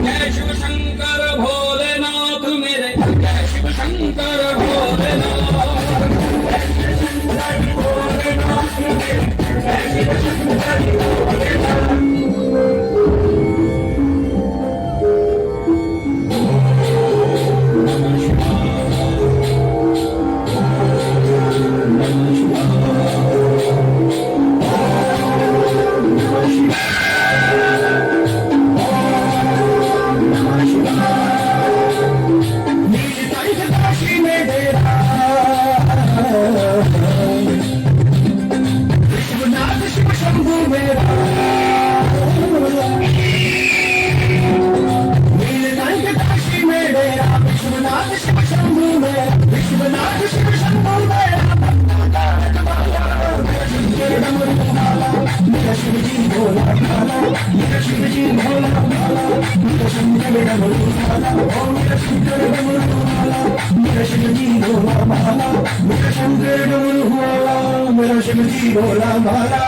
जय शिव शंकर भोलेनाथ मेरे, जय शिव शंकर भोला भाला।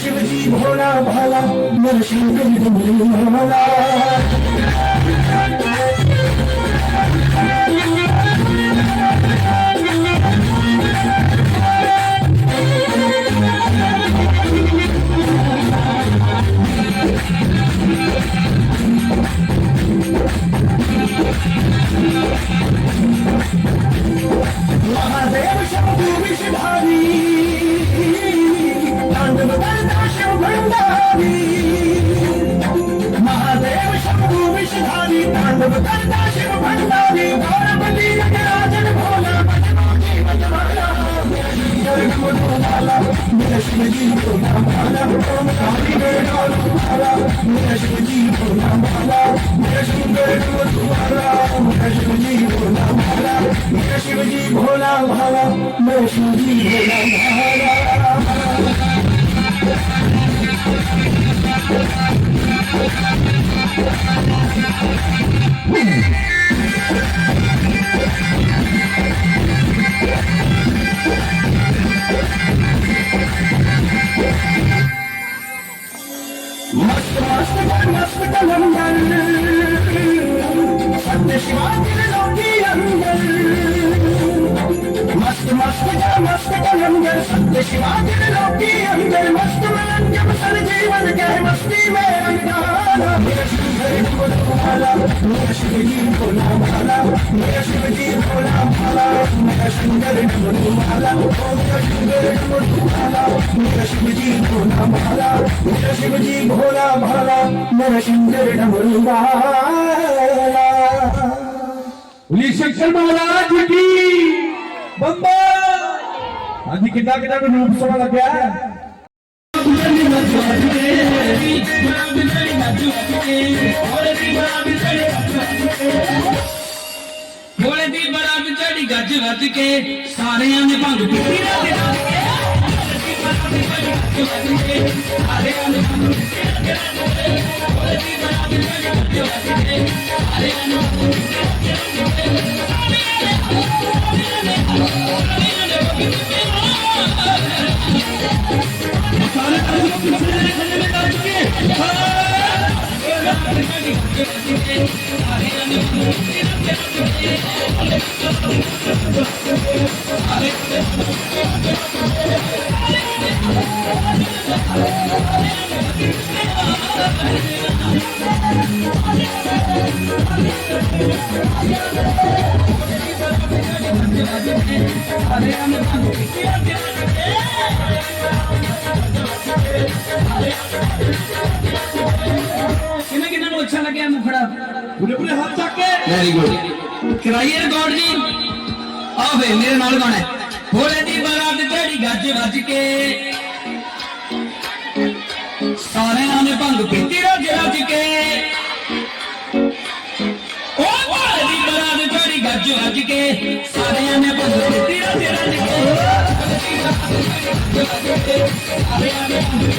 शिवजी भोला भाला मेरा शिवजी भोला भाला। महादेव शंभू विषधारी तांडव करता शिव भंडारी। महादेव शंभू विषधारी तांडव करता शिव भंडारी। गौरवती राजन भोला मेरा शिवजी भोला भाला। ओम काली भाला मेरा शिवजी भोला भाला। मेरा सुंदर द्वारा मेरा शिवजी भोला भाला। मेरा शिवजी भोला भाला मेरा शिवजी भोला भाला। मस्त मस्त मस्त कलंदर सत्य शिवाजी लोकी अंदर। मस्त मस्त मस्त कलंदर सत्य शिवाजी लोकी अंदर। मस्त मनंजम सर जीवन के मस्ती में रंगाना। मेरा शिवजी भोला मेरा शिवजी भोला भाला। मेरा शिवजी भोला भाला मेरा सुंदर डमरू भाला। मेरा सुंदर डमरू भाला मेरा शिवजी भोला भाला। मेरा शिवजी भोला भाला मेरा सुंदर डमरू भाला। बोलिए शंकर महाराज की बम्बा। आदि कितना कितना रूप सोना लग गया है। भोले दी बड़ा बिचड़ी गज वज के सारे ने भंग पीती Hare ਵੈਰੀ ਗੁੱਡ ਕਰਾਈਏ ਰਿਕਾਰਡ ਜੀ ਆ ਵੇ ਮੇਰੇ ਨਾਲ ਗਾਣਾ ਹੈ। ਭੋਲੇ ਦੀ ਬਰਾਤ ਝੜੀ ਗੱਜ ਵੱਜ ਕੇ ਸਾਰਿਆਂ ਨੇ ਭੰਗ ਪੀਤੀ ਰੱਜ ਰੱਜ ਕੇ ਉਹ ਭੋਲੇ ਦੀ ਬਰਾਤ ਝੜੀ ਗੱਜ ਵੱਜ ਕੇ ਸਾਰਿਆਂ ਨੇ ਭੰਗ ਪੀਤੀ ਰੱਜ ਰੱਜ ਕੇ ਸਾਰਿਆਂ ਨੇ ਭੰਗ